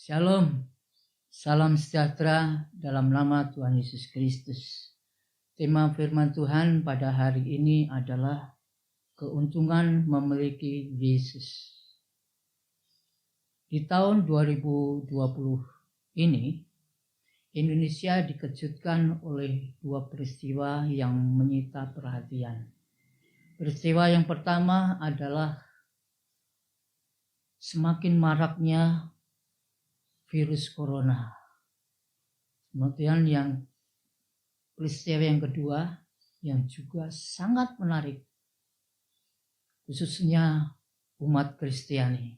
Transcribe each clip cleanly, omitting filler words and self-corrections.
Shalom, salam sejahtera dalam nama Tuhan Yesus Kristus. Tema firman Tuhan pada hari ini adalah keuntungan memiliki Yesus. Di tahun 2020 ini, Indonesia dikejutkan oleh dua peristiwa yang menyita perhatian. Peristiwa yang pertama adalah semakin maraknya virus corona. Kemudian peristiwa yang kedua yang juga sangat menarik, khususnya umat Kristiani,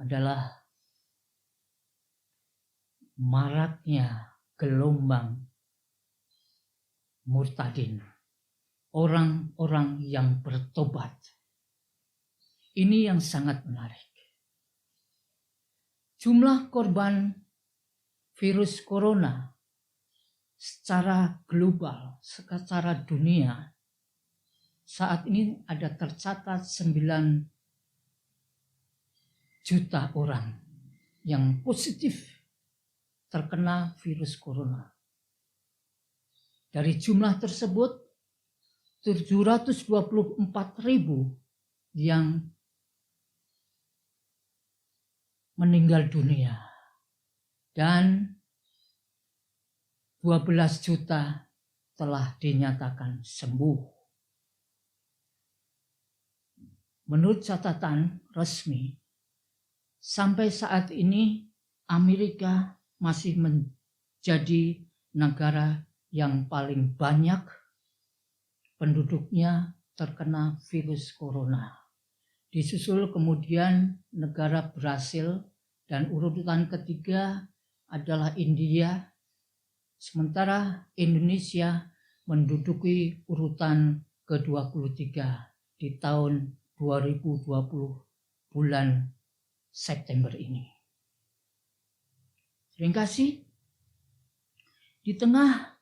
adalah maraknya gelombang murtadin, orang-orang yang bertobat. Ini yang sangat menarik. Jumlah korban virus corona secara global, secara dunia, saat ini ada tercatat 9 juta orang yang positif terkena virus corona. Dari jumlah tersebut, 724.000 yang meninggal dunia dan 12 juta telah dinyatakan sembuh. Menurut catatan resmi, sampai saat ini Amerika masih menjadi negara yang paling banyak penduduknya terkena virus corona. Disusul kemudian negara Brasil dan urutan ketiga adalah India. Sementara Indonesia menduduki urutan ke-23 di tahun 2020 bulan September ini. Terima kasih. Di tengah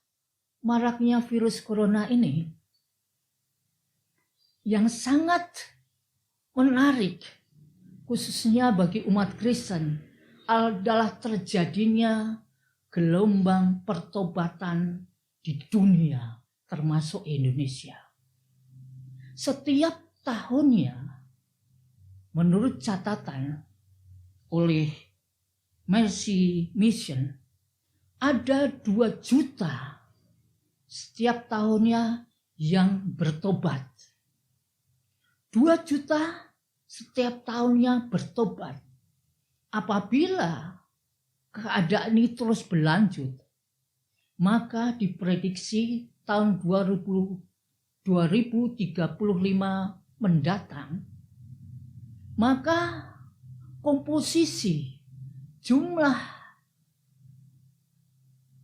maraknya virus corona ini, yang sangat menarik, khususnya bagi umat Kristen, adalah terjadinya gelombang pertobatan di dunia, termasuk Indonesia. Setiap tahunnya, menurut catatan oleh Mercy Mission, ada 2 juta setiap tahunnya yang bertobat. 2 juta setiap tahunnya bertobat. Apabila keadaan ini terus berlanjut, maka diprediksi tahun 2035 mendatang, maka komposisi jumlah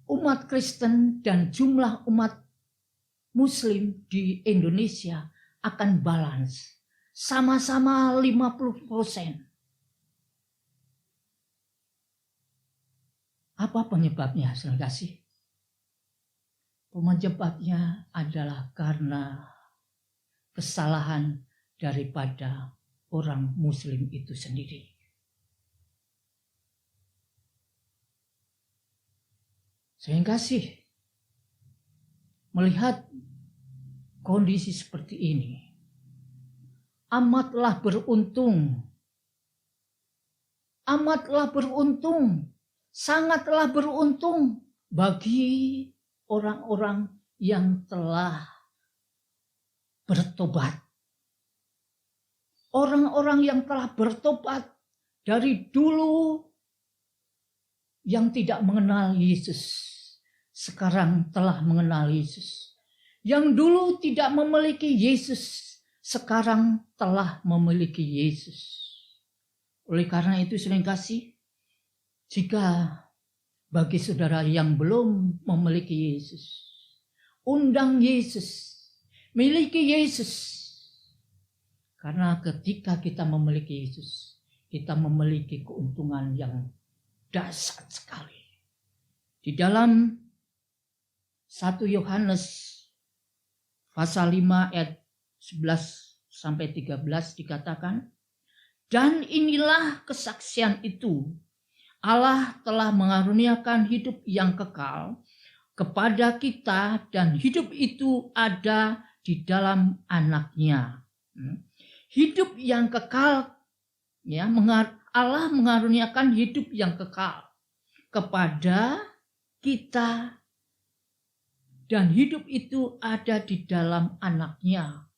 umat Kristen dan jumlah umat Muslim di Indonesia akan balance. Sama-sama 50%. Apa penyebabnya, saudara kasih? Penyebabnya adalah karena kesalahan daripada orang Muslim itu sendiri. Saudara kasih, melihat kondisi seperti ini, amatlah beruntung, sangatlah beruntung bagi orang-orang yang telah bertobat. Orang-orang yang telah bertobat dari dulu yang tidak mengenal Yesus, sekarang telah mengenal Yesus. Yang dulu tidak memiliki Yesus, sekarang telah memiliki Yesus. Oleh karena itu, saudara kasih, jika bagi saudara yang belum memiliki Yesus, undang Yesus, miliki Yesus. Karena ketika kita memiliki Yesus, kita memiliki keuntungan yang dahsyat sekali. Di dalam 1 Yohanes pasal 5 ayat 11-13 dikatakan, dan inilah kesaksian itu, Allah telah mengaruniakan hidup yang kekal kepada kita dan hidup itu ada di dalam Anaknya. Hidup yang kekal, ya, Allah mengaruniakan hidup yang kekal kepada kita dan hidup itu ada di dalam Anaknya.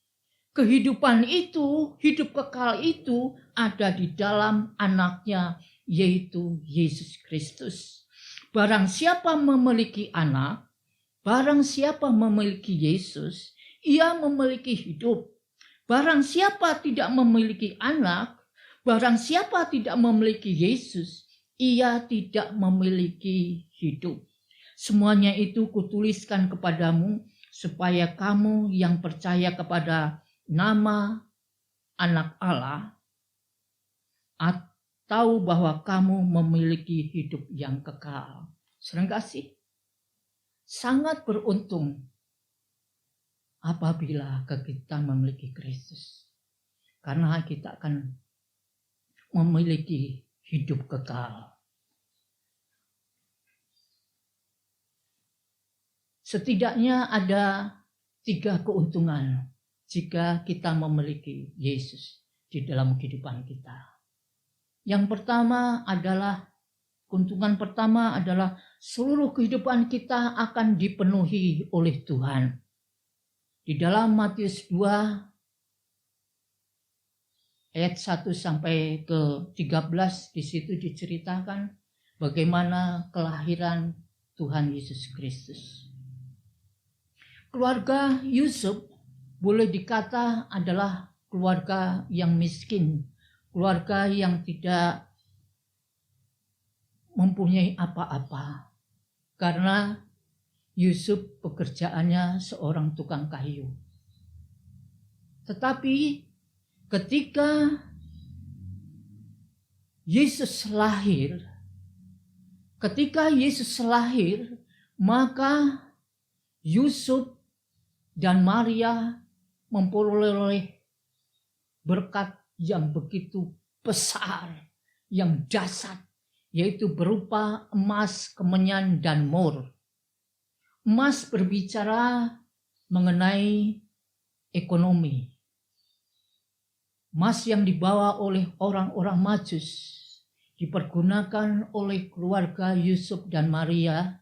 Kehidupan itu, hidup kekal itu ada di dalam Anaknya, yaitu Yesus Kristus. Barang siapa memiliki anak, barang siapa memiliki Yesus, ia memiliki hidup. Barang siapa tidak memiliki anak, barang siapa tidak memiliki Yesus, ia tidak memiliki hidup. Semuanya itu kutuliskan kepadamu, supaya kamu yang percaya kepada nama Anak Allah, tahu bahwa kamu memiliki hidup yang kekal. Sering gak sih? Sangat beruntung apabila kita memiliki Kristus. Karena kita akan memiliki hidup kekal. Setidaknya ada 3 keuntungan jika kita memiliki Yesus di dalam kehidupan kita. Yang pertama adalah, keuntungan pertama adalah seluruh kehidupan kita akan dipenuhi oleh Tuhan. Di dalam Matius 2 ayat 1 sampai ke 13 di situ diceritakan bagaimana kelahiran Tuhan Yesus Kristus. Keluarga Yusuf boleh dikata adalah keluarga yang miskin, keluarga yang tidak mempunyai apa-apa, karena Yusuf pekerjaannya seorang tukang kayu. Tetapi ketika Yesus lahir, maka Yusuf dan Maria memperoleh berkat yang begitu besar, yang dahsyat, yaitu berupa emas, kemenyan, dan mur. Emas berbicara mengenai ekonomi. Emas yang dibawa oleh orang-orang Majus dipergunakan oleh keluarga Yusuf dan Maria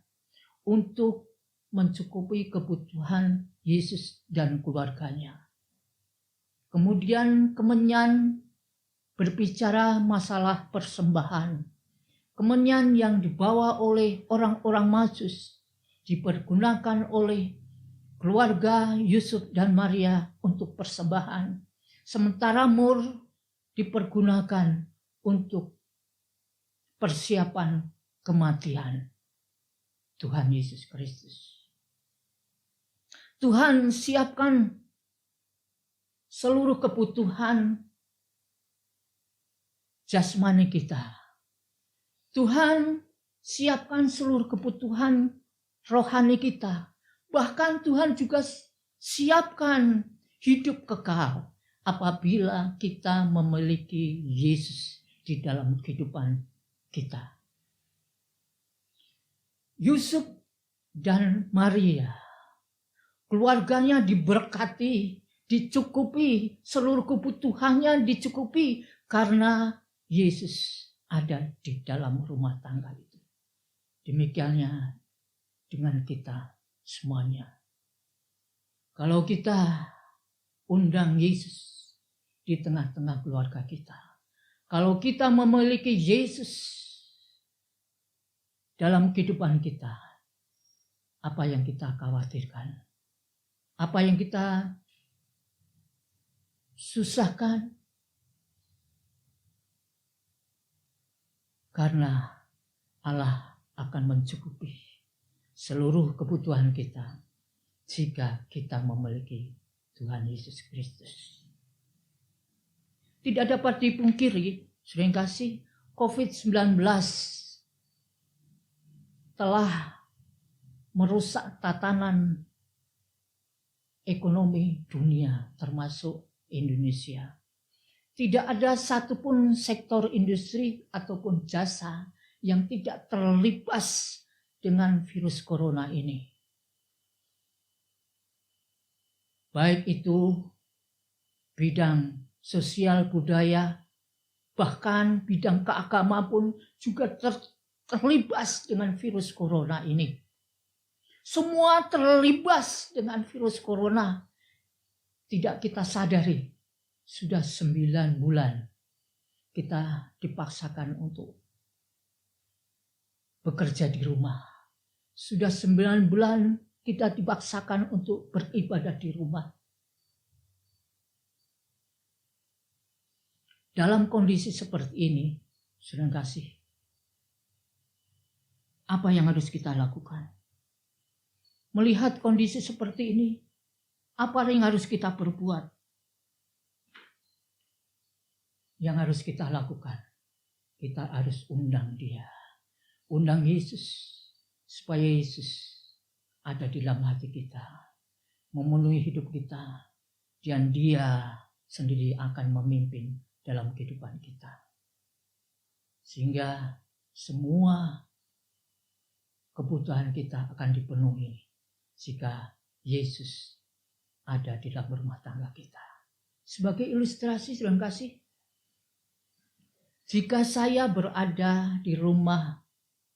untuk mencukupi kebutuhan Yesus dan keluarganya. Kemudian kemenyan berbicara masalah persembahan. Kemenyan yang dibawa oleh orang-orang Majus dipergunakan oleh keluarga Yusuf dan Maria untuk persembahan. Sementara mur dipergunakan untuk persiapan kematian Tuhan Yesus Kristus. Tuhan siapkan seluruh kebutuhan jasmani kita. Tuhan siapkan seluruh kebutuhan rohani kita. Bahkan Tuhan juga siapkan hidup kekal apabila kita memiliki Yesus di dalam kehidupan kita. Yusuf dan Maria, keluarganya diberkati, dicukupi, seluruh kebutuhannya dicukupi karena Yesus ada di dalam rumah tangga itu. Demikiannya dengan kita semuanya. Kalau kita undang Yesus di tengah-tengah keluarga kita, kalau kita memiliki Yesus dalam kehidupan kita, apa yang kita khawatirkan? Apa yang kita susahkan? Karena Allah akan mencukupi seluruh kebutuhan kita jika kita memiliki Tuhan Yesus Kristus. Tidak dapat dipungkiri, seringkali COVID-19 telah merusak tatanan ekonomi dunia termasuk Indonesia. Tidak ada satupun sektor industri ataupun jasa yang tidak terlibas dengan virus corona ini. Baik itu bidang sosial budaya, bahkan bidang keagamaan pun juga terlibas dengan virus corona ini. Semua terlibas dengan virus corona. Tidak kita sadari, sudah 9 bulan kita dipaksakan untuk bekerja di rumah. Sudah 9 bulan kita dipaksakan untuk beribadah di rumah. Dalam kondisi seperti ini, saudara kasih, apa yang harus kita lakukan? Melihat kondisi seperti ini, apa yang harus kita perbuat? Yang harus kita lakukan, kita harus undang dia. Undang Yesus, supaya Yesus ada di dalam hati kita, memenuhi hidup kita, dan dia sendiri akan memimpin dalam kehidupan kita. Sehingga semua kebutuhan kita akan dipenuhi jika Yesus ada di dalam rumah tangga kita. Sebagai ilustrasi, saudara kasih, jika saya berada di rumah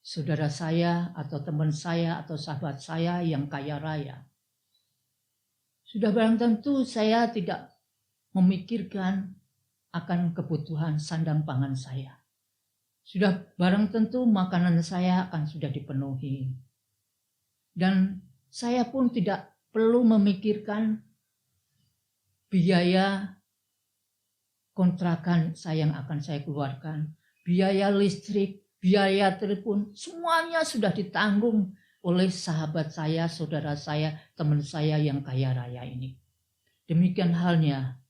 saudara saya atau teman saya atau sahabat saya yang kaya raya, sudah barang tentu saya tidak memikirkan akan kebutuhan sandang pangan saya. Sudah barang tentu makanan saya akan sudah dipenuhi. Dan saya pun tidak perlu memikirkan biaya kontrakan saya yang akan saya keluarkan, biaya listrik, biaya telepon, semuanya sudah ditanggung oleh sahabat saya, saudara saya, teman saya yang kaya raya ini. Demikian halnya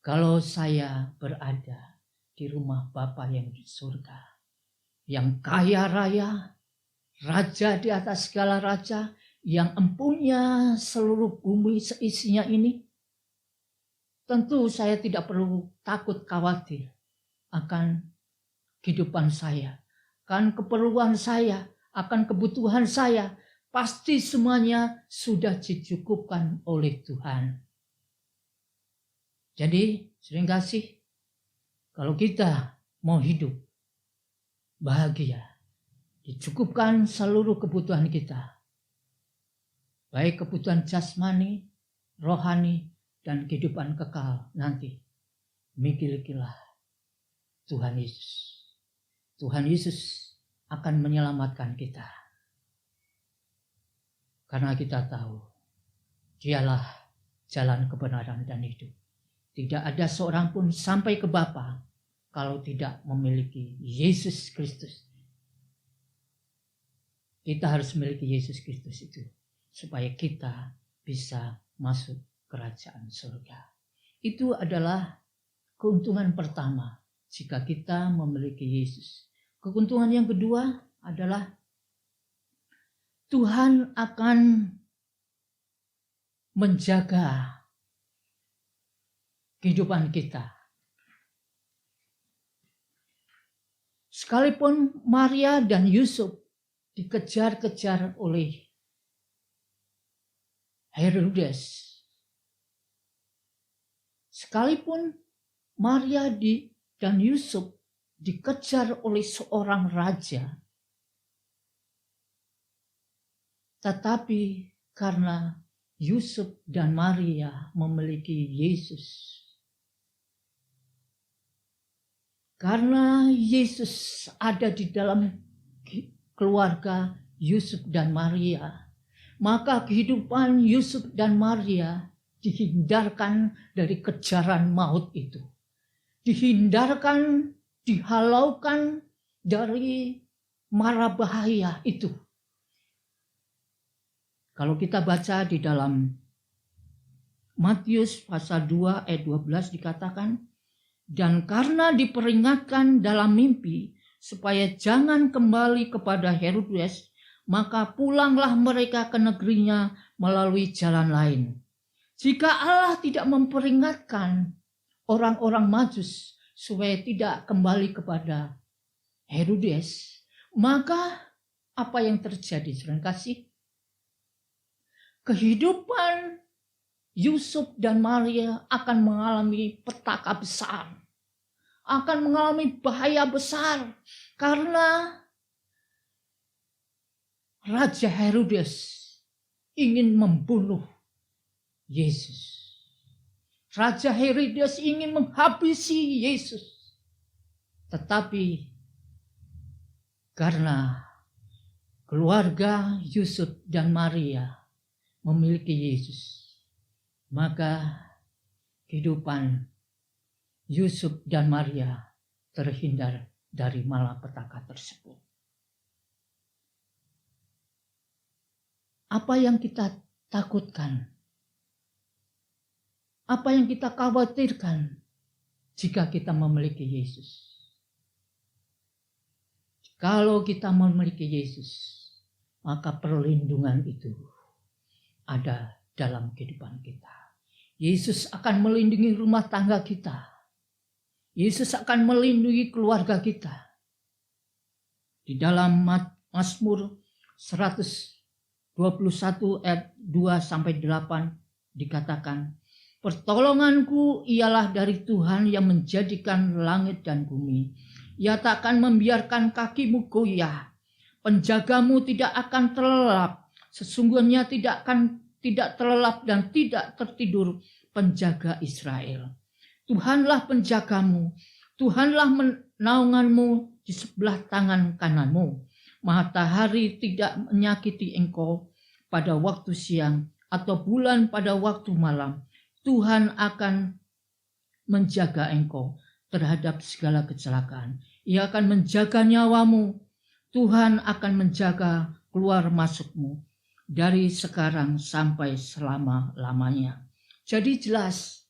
kalau saya berada di rumah Bapa yang di surga, yang kaya raya, raja di atas segala raja, yang empunya seluruh bumi seisinya ini, tentu saya tidak perlu takut khawatir akan kehidupan saya, akan keperluan saya, akan kebutuhan saya. Pasti semuanya sudah dicukupkan oleh Tuhan. Jadi, sering kasih, kalau kita mau hidup bahagia, dicukupkan seluruh kebutuhan kita, baik kebutuhan jasmani, rohani, dan kehidupan kekal nanti, milikilah Tuhan Yesus. Tuhan Yesus akan menyelamatkan kita. Karena kita tahu, dialah jalan kebenaran dan hidup. Tidak ada seorang pun sampai ke Bapa kalau tidak memiliki Yesus Kristus. Kita harus memiliki Yesus Kristus itu supaya kita bisa masuk kerajaan surga. Itu adalah keuntungan pertama jika kita memiliki Yesus. Keuntungan yang kedua adalah Tuhan akan menjaga kehidupan kita. Sekalipun Maria dan Yusuf dikejar-kejar oleh Herodes, sekalipun Maria dan Yusuf dikejar oleh seorang raja, tetapi karena Yusuf dan Maria memiliki Yesus, karena Yesus ada di dalam keluarga Yusuf dan Maria, maka kehidupan Yusuf dan Maria dihindarkan dari kejaran maut itu. Dihindarkan, dihalaukan dari mara bahaya itu. Kalau kita baca di dalam Matius pasal 2 ayat 12 dikatakan, dan karena diperingatkan dalam mimpi supaya jangan kembali kepada Herodes, maka pulanglah mereka ke negerinya melalui jalan lain. Jika Allah tidak memperingatkan orang-orang Majus supaya tidak kembali kepada Herodes, Maka apa yang terjadi, saudara kasih? Kehidupan Yusuf dan Maria akan mengalami petaka besar. Akan mengalami bahaya besar. Karena Raja Herodes ingin membunuh Yesus. Raja Herodes ingin menghabisi Yesus. Tetapi karena keluarga Yusuf dan Maria memiliki Yesus, maka kehidupan Yusuf dan Maria terhindar dari malapetaka tersebut. Apa yang kita takutkan? Apa yang kita khawatirkan jika kita memiliki Yesus? Kalau kita memiliki Yesus, maka perlindungan itu ada dalam kehidupan kita. Yesus akan melindungi rumah tangga kita. Yesus akan melindungi keluarga kita. Di dalam Mazmur 121 ayat 2-8 dikatakan, pertolonganku ialah dari Tuhan yang menjadikan langit dan bumi. Ia tak akan membiarkan kakimu goyah. Penjagamu tidak akan terlelap. Sesungguhnya tidak terlelap dan tidak tertidur penjaga Israel. Tuhanlah penjagamu. Tuhanlah naunganmu di sebelah tangan kananmu. Matahari tidak menyakiti engkau pada waktu siang atau bulan pada waktu malam. Tuhan akan menjaga engkau terhadap segala kecelakaan. Ia akan menjaga nyawamu. Tuhan akan menjaga keluar masukmu dari sekarang sampai selama-lamanya. Jadi jelas,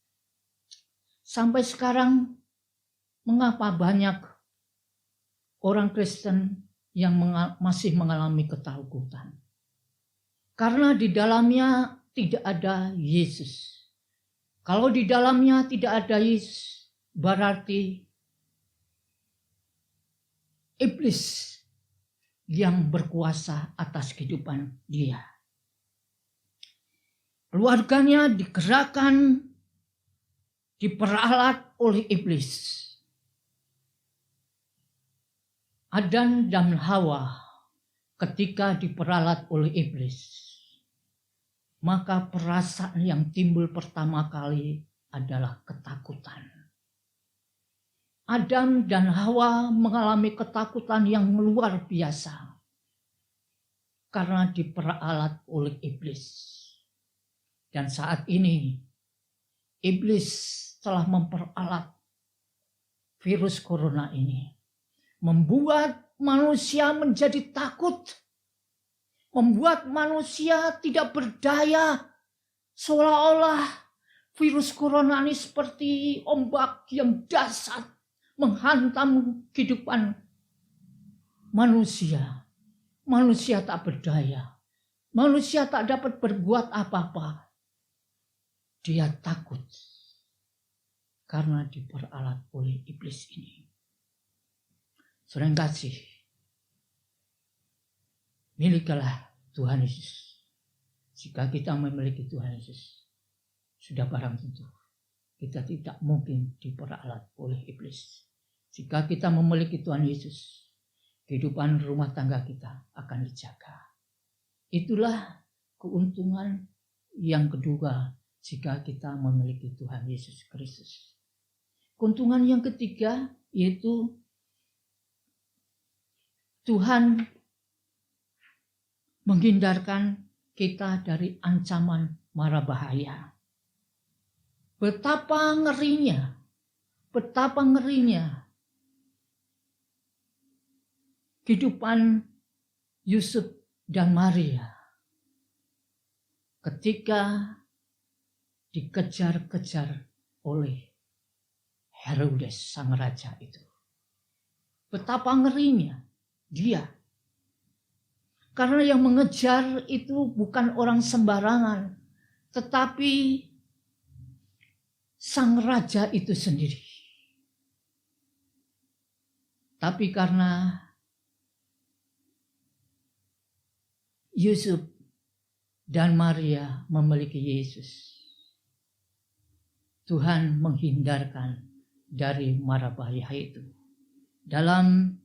sampai sekarang mengapa banyak orang Kristen yang masih mengalami ketakutan? Karena di dalamnya tidak ada Yesus. Kalau di dalamnya tidak ada Yesus, berarti iblis yang berkuasa atas kehidupan dia. Keluarganya digerakkan, diperalat oleh iblis. Adam dan Hawa ketika diperalat oleh iblis, maka perasaan yang timbul pertama kali adalah ketakutan. Adam dan Hawa mengalami ketakutan yang luar biasa karena diperalat oleh iblis. Dan saat ini iblis telah memperalat virus corona ini, membuat manusia menjadi takut, membuat manusia tidak berdaya, seolah-olah virus corona ini seperti ombak yang dahsyat menghantam kehidupan manusia. Manusia tak berdaya. Manusia tak dapat berbuat apa-apa. Dia takut karena diperalat oleh iblis ini. Saudara yang kasih, milikilah Tuhan Yesus. Jika kita memiliki Tuhan Yesus, sudah barang tentu kita tidak mungkin diperalat oleh iblis. Jika kita memiliki Tuhan Yesus, kehidupan rumah tangga kita akan dijaga. Itulah keuntungan yang kedua jika kita memiliki Tuhan Yesus Kristus. Keuntungan yang ketiga yaitu Tuhan menghindarkan kita dari ancaman mara bahaya. Betapa ngerinya kehidupan Yusuf dan Maria ketika dikejar-kejar oleh Herodes sang raja itu. Betapa ngerinya dia. Karena yang mengejar itu bukan orang sembarangan, tetapi sang raja itu sendiri. Tapi karena Yusuf dan Maria memiliki Yesus, Tuhan menghindarkan dari mara bahaya itu. Dalam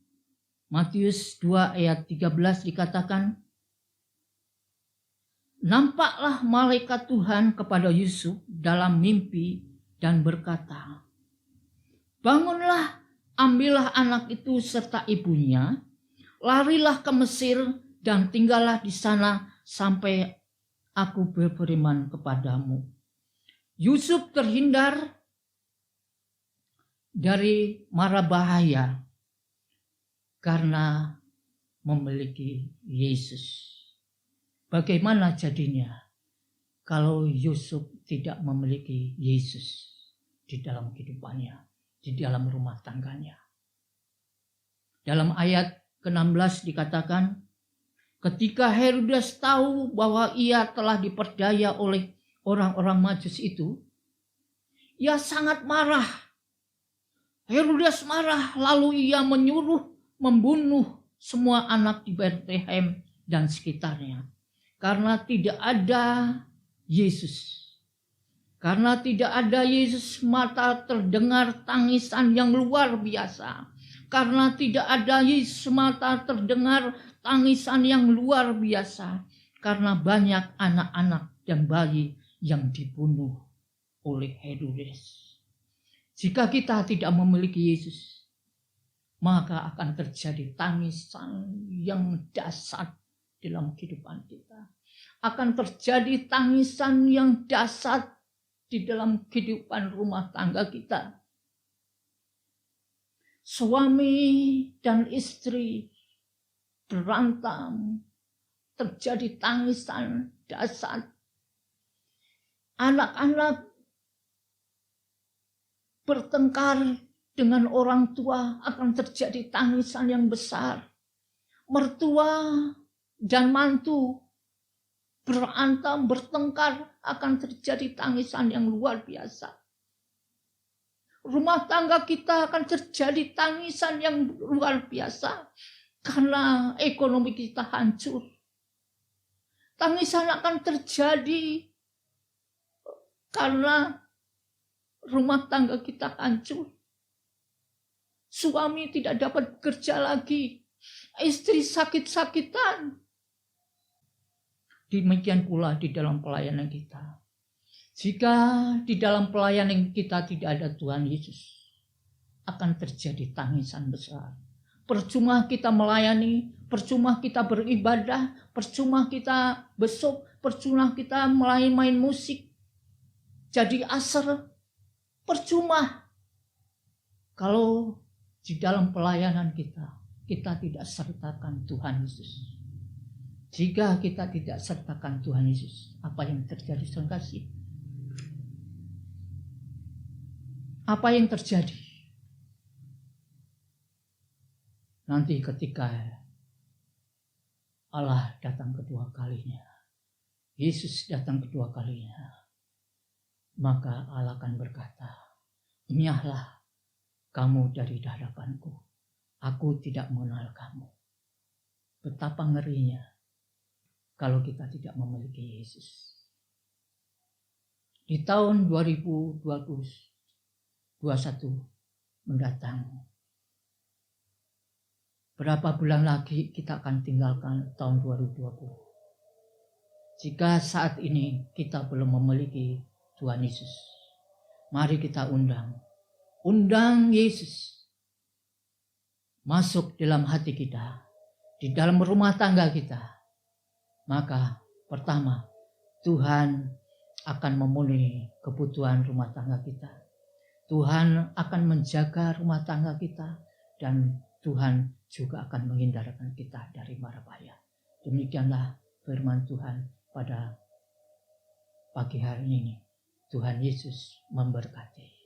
Matius 2 ayat 13 dikatakan, nampaklah malaikat Tuhan kepada Yusuf dalam mimpi dan berkata, bangunlah, ambillah anak itu serta ibunya, larilah ke Mesir dan tinggallah di sana sampai aku berfirman kepadamu. Yusuf terhindar dari mara bahaya karena memiliki Yesus. Bagaimana jadinya kalau Yusuf tidak memiliki Yesus di dalam kehidupannya, di dalam rumah tangganya? Dalam ayat ke-16 dikatakan, ketika Herodes tahu bahwa ia telah diperdaya oleh orang-orang Majus itu, ia sangat marah. Herodes marah, lalu ia menyuruh membunuh semua anak di Bethlehem dan sekitarnya. Karena tidak ada Yesus. Karena tidak ada Yesus, maka terdengar tangisan yang luar biasa. Karena tidak ada Yesus, maka terdengar tangisan yang luar biasa. Karena banyak anak-anak dan bayi yang dibunuh oleh Herodes. Jika kita tidak memiliki Yesus, maka akan terjadi tangisan yang dahsyat dalam kehidupan kita. Akan terjadi tangisan yang dahsyat di dalam kehidupan rumah tangga kita. Suami dan istri berantem, terjadi tangisan dahsyat. Anak-anak bertengkar dengan orang tua, akan terjadi tangisan yang besar. Mertua dan mantu berantem, bertengkar, akan terjadi tangisan yang luar biasa. Rumah tangga kita akan terjadi tangisan yang luar biasa karena ekonomi kita hancur. Tangisan akan terjadi karena rumah tangga kita hancur. Suami tidak dapat bekerja lagi. Istri sakit-sakitan. Demikian pula di dalam pelayanan kita. Jika di dalam pelayanan kita tidak ada Tuhan Yesus, akan terjadi tangisan besar. Percuma kita melayani, percuma kita beribadah, percuma kita besok, percuma kita main musik, jadi asar, percuma. Kalau di dalam pelayanan kita tidak sertakan Tuhan Yesus. Jika kita tidak sertakan Tuhan Yesus, apa yang terjadi, saudara kasih? Apa yang terjadi? Nanti ketika Allah datang kedua kalinya, Yesus datang kedua kalinya, maka Allah akan berkata, enyahlah kamu dari hadapanku, aku tidak mengenal kamu. Betapa ngerinya kalau kita tidak memiliki Yesus. Di tahun 2021 mendatang, berapa bulan lagi kita akan tinggalkan tahun 2020. Jika saat ini kita belum memiliki Tuhan Yesus, mari kita undang Yesus masuk dalam hati kita, di dalam rumah tangga kita. Maka pertama, Tuhan akan memenuhi kebutuhan rumah tangga kita. Tuhan akan menjaga rumah tangga kita, dan Tuhan juga akan menghindarkan kita dari mara bahaya. Demikianlah firman Tuhan pada pagi hari ini. Tuhan Yesus memberkati.